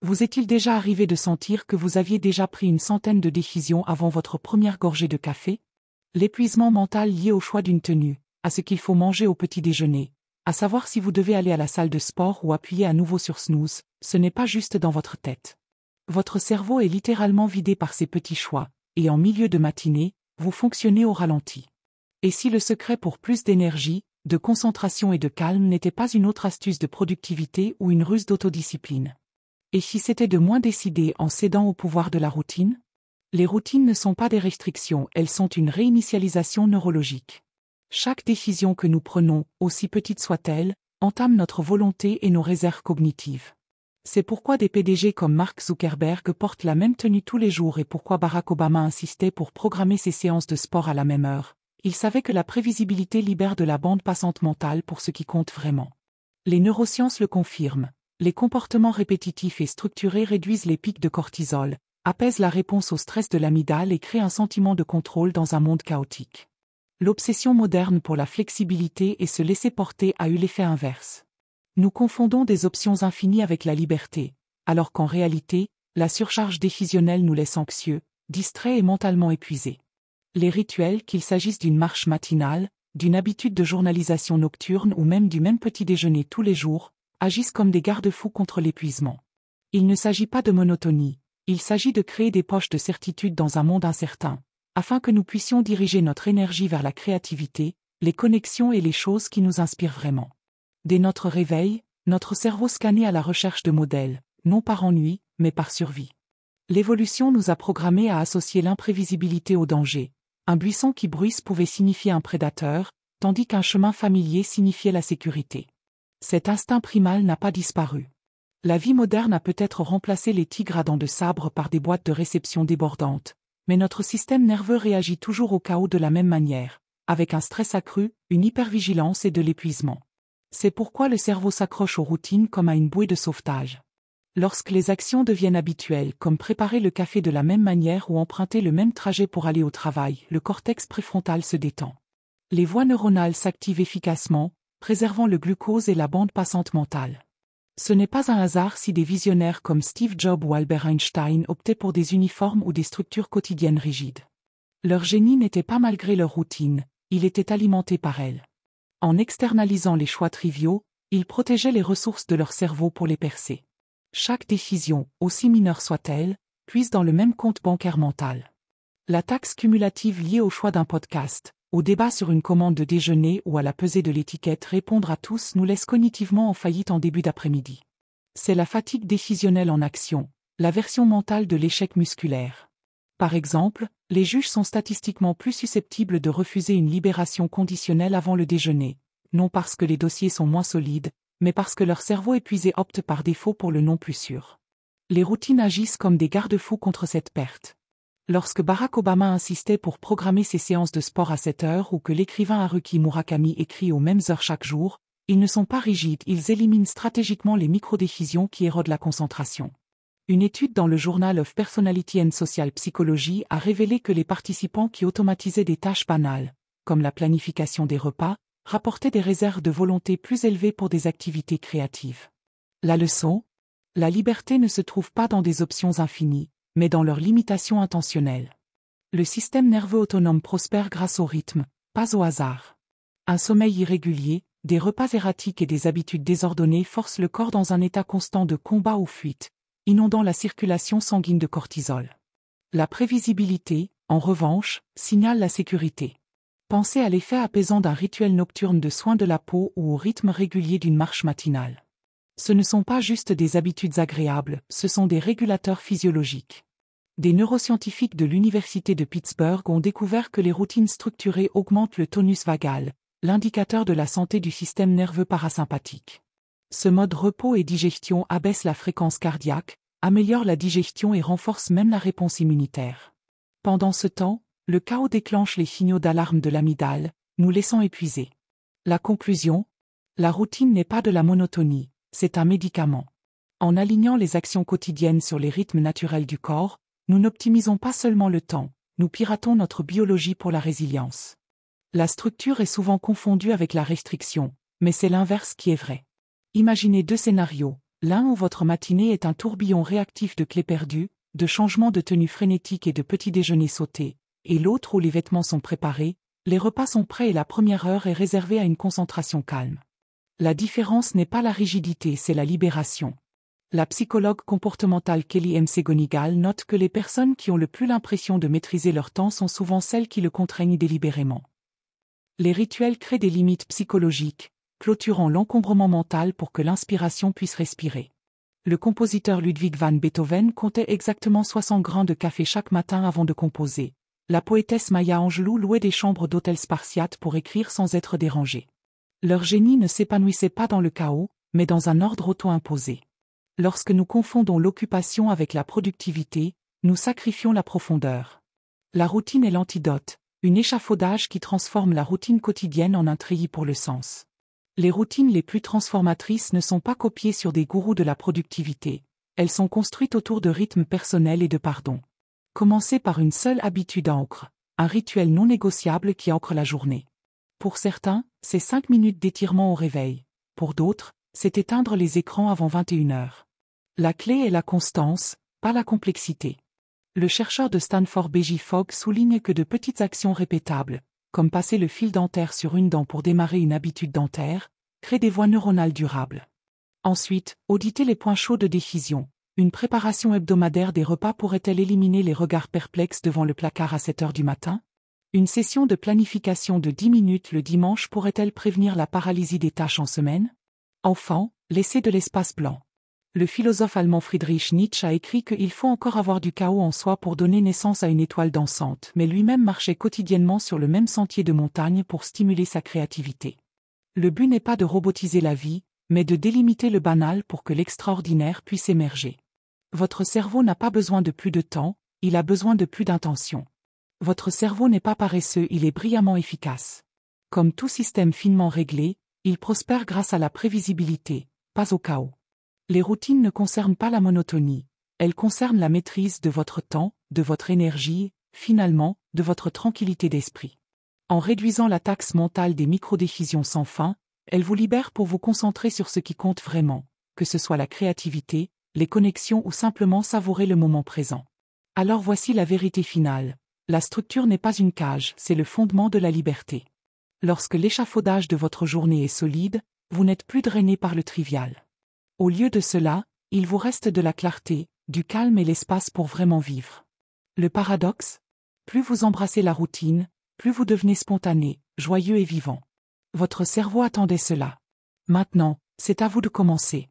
Vous est-il déjà arrivé de sentir que vous aviez déjà pris une centaine de décisions avant votre première gorgée de café? L'épuisement mental lié au choix d'une tenue, à ce qu'il faut manger au petit déjeuner, à savoir si vous devez aller à la salle de sport ou appuyer à nouveau sur snooze, ce n'est pas juste dans votre tête. Votre cerveau est littéralement vidé par ces petits choix, et en milieu de matinée, vous fonctionnez au ralenti. Et si le secret pour plus d'énergie, de concentration et de calme n'était pas une autre astuce de productivité ou une ruse d'autodiscipline? Et si c'était de moins décider en cédant au pouvoir de la routine? Les routines ne sont pas des restrictions, elles sont une réinitialisation neurologique. Chaque décision que nous prenons, aussi petite soit-elle, entame notre volonté et nos réserves cognitives. C'est pourquoi des PDG comme Mark Zuckerberg portent la même tenue tous les jours et pourquoi Barack Obama insistait pour programmer ses séances de sport à la même heure. Il savait que la prévisibilité libère de la bande passante mentale pour ce qui compte vraiment. Les neurosciences le confirment. Les comportements répétitifs et structurés réduisent les pics de cortisol, apaisent la réponse au stress de l'amygdale et créent un sentiment de contrôle dans un monde chaotique. L'obsession moderne pour la flexibilité et se laisser porter a eu l'effet inverse. Nous confondons des options infinies avec la liberté, alors qu'en réalité, la surcharge décisionnelle nous laisse anxieux, distraits et mentalement épuisés. Les rituels, qu'il s'agisse d'une marche matinale, d'une habitude de journalisation nocturne ou même du même petit déjeuner tous les jours, agissent comme des garde-fous contre l'épuisement. Il ne s'agit pas de monotonie, il s'agit de créer des poches de certitude dans un monde incertain, afin que nous puissions diriger notre énergie vers la créativité, les connexions et les choses qui nous inspirent vraiment. Dès notre réveil, notre cerveau scannait à la recherche de modèles, non par ennui, mais par survie. L'évolution nous a programmés à associer l'imprévisibilité au danger. Un buisson qui bruisse pouvait signifier un prédateur, tandis qu'un chemin familier signifiait la sécurité. Cet instinct primal n'a pas disparu. La vie moderne a peut-être remplacé les tigres à dents de sabre par des boîtes de réception débordantes, mais notre système nerveux réagit toujours au chaos de la même manière, avec un stress accru, une hypervigilance et de l'épuisement. C'est pourquoi le cerveau s'accroche aux routines comme à une bouée de sauvetage. Lorsque les actions deviennent habituelles, comme préparer le café de la même manière ou emprunter le même trajet pour aller au travail, le cortex préfrontal se détend. Les voies neuronales s'activent efficacement, préservant le glucose et la bande passante mentale. Ce n'est pas un hasard si des visionnaires comme Steve Jobs ou Albert Einstein optaient pour des uniformes ou des structures quotidiennes rigides. Leur génie n'était pas malgré leur routine, il était alimenté par elle. En externalisant les choix triviaux, ils protégeaient les ressources de leur cerveau pour les percer. Chaque décision, aussi mineure soit-elle, puise dans le même compte bancaire mental. La taxe cumulative liée au choix d'un podcast, au débat sur une commande de déjeuner ou à la pesée de l'étiquette répondre à tous nous laisse cognitivement en faillite en début d'après-midi. C'est la fatigue décisionnelle en action, la version mentale de l'échec musculaire. Par exemple, les juges sont statistiquement plus susceptibles de refuser une libération conditionnelle avant le déjeuner, non parce que les dossiers sont moins solides, mais parce que leur cerveau épuisé opte par défaut pour le non plus sûr. Les routines agissent comme des garde-fous contre cette perte. Lorsque Barack Obama insistait pour programmer ses séances de sport à 7 heures ou que l'écrivain Haruki Murakami écrit aux mêmes heures chaque jour, ils ne sont pas rigides, ils éliminent stratégiquement les micro-décisions qui érodent la concentration. Une étude dans le Journal of Personality and Social Psychology a révélé que les participants qui automatisaient des tâches banales, comme la planification des repas, rapportaient des réserves de volonté plus élevées pour des activités créatives. La leçon ? La liberté ne se trouve pas dans des options infinies, mais dans leur limitation intentionnelle. Le système nerveux autonome prospère grâce au rythme, pas au hasard. Un sommeil irrégulier, des repas erratiques et des habitudes désordonnées forcent le corps dans un état constant de combat ou fuite, inondant la circulation sanguine de cortisol. La prévisibilité, en revanche, signale la sécurité. Pensez à l'effet apaisant d'un rituel nocturne de soin de la peau ou au rythme régulier d'une marche matinale. Ce ne sont pas juste des habitudes agréables, ce sont des régulateurs physiologiques. Des neuroscientifiques de l'Université de Pittsburgh ont découvert que les routines structurées augmentent le tonus vagal, l'indicateur de la santé du système nerveux parasympathique. Ce mode repos et digestion abaisse la fréquence cardiaque, améliore la digestion et renforce même la réponse immunitaire. Pendant ce temps, le chaos déclenche les signaux d'alarme de l'amygdale, nous laissant épuisés. La conclusion ? La routine n'est pas de la monotonie, c'est un médicament. En alignant les actions quotidiennes sur les rythmes naturels du corps, nous n'optimisons pas seulement le temps, nous piratons notre biologie pour la résilience. La structure est souvent confondue avec la restriction, mais c'est l'inverse qui est vrai. Imaginez deux scénarios, L'un où votre matinée est un tourbillon réactif de clés perdues, de changements de tenue frénétiques et de petits déjeuners sautés, et l'autre où les vêtements sont préparés, les repas sont prêts et la première heure est réservée à une concentration calme. La différence n'est pas la rigidité, c'est la libération. La psychologue comportementale Kelly M. Segonigal note que les personnes qui ont le plus l'impression de maîtriser leur temps sont souvent celles qui le contraignent délibérément. Les rituels créent des limites psychologiques, clôturant l'encombrement mental pour que l'inspiration puisse respirer. Le compositeur Ludwig van Beethoven comptait exactement 60 grains de café chaque matin avant de composer. La poétesse Maya Angelou louait des chambres d'hôtel spartiates pour écrire sans être dérangée. Leur génie ne s'épanouissait pas dans le chaos, mais dans un ordre auto-imposé. Lorsque nous confondons l'occupation avec la productivité, nous sacrifions la profondeur. La routine est l'antidote, un échafaudage qui transforme la routine quotidienne en un treillis pour le sens. Les routines les plus transformatrices ne sont pas copiées sur des gourous de la productivité, elles sont construites autour de rythmes personnels et de pardon. Commencez par une seule habitude ancre, un rituel non négociable qui ancre la journée. Pour certains, c'est 5 minutes d'étirement au réveil. Pour d'autres, c'est éteindre les écrans avant 21h. La clé est la constance, pas la complexité. Le chercheur de Stanford B.J. Fogg souligne que de petites actions répétables, comme passer le fil dentaire sur une dent pour démarrer une habitude dentaire, créent des voies neuronales durables. Ensuite, auditez les points chauds de décision. Une préparation hebdomadaire des repas pourrait-elle éliminer les regards perplexes devant le placard à 7 heures du matin? Une session de planification de 10 minutes le dimanche pourrait-elle prévenir la paralysie des tâches en semaine? Enfin, laissez de l'espace blanc. Le philosophe allemand Friedrich Nietzsche a écrit qu'il faut encore avoir du chaos en soi pour donner naissance à une étoile dansante, mais lui-même marchait quotidiennement sur le même sentier de montagne pour stimuler sa créativité. Le but n'est pas de robotiser la vie, mais de délimiter le banal pour que l'extraordinaire puisse émerger. Votre cerveau n'a pas besoin de plus de temps, il a besoin de plus d'intention. Votre cerveau n'est pas paresseux, il est brillamment efficace. Comme tout système finement réglé, il prospère grâce à la prévisibilité, pas au chaos. Les routines ne concernent pas la monotonie, elles concernent la maîtrise de votre temps, de votre énergie, finalement, de votre tranquillité d'esprit. En réduisant la taxe mentale des micro-décisions sans fin, elles vous libèrent pour vous concentrer sur ce qui compte vraiment, que ce soit la créativité, les connexions ou simplement savourer le moment présent. Alors voici la vérité finale. La structure n'est pas une cage, c'est le fondement de la liberté. Lorsque l'échafaudage de votre journée est solide, vous n'êtes plus drainé par le trivial. Au lieu de cela, il vous reste de la clarté, du calme et l'espace pour vraiment vivre. Le paradoxe? Plus vous embrassez la routine, plus vous devenez spontané, joyeux et vivant. Votre cerveau attendait cela. Maintenant, c'est à vous de commencer.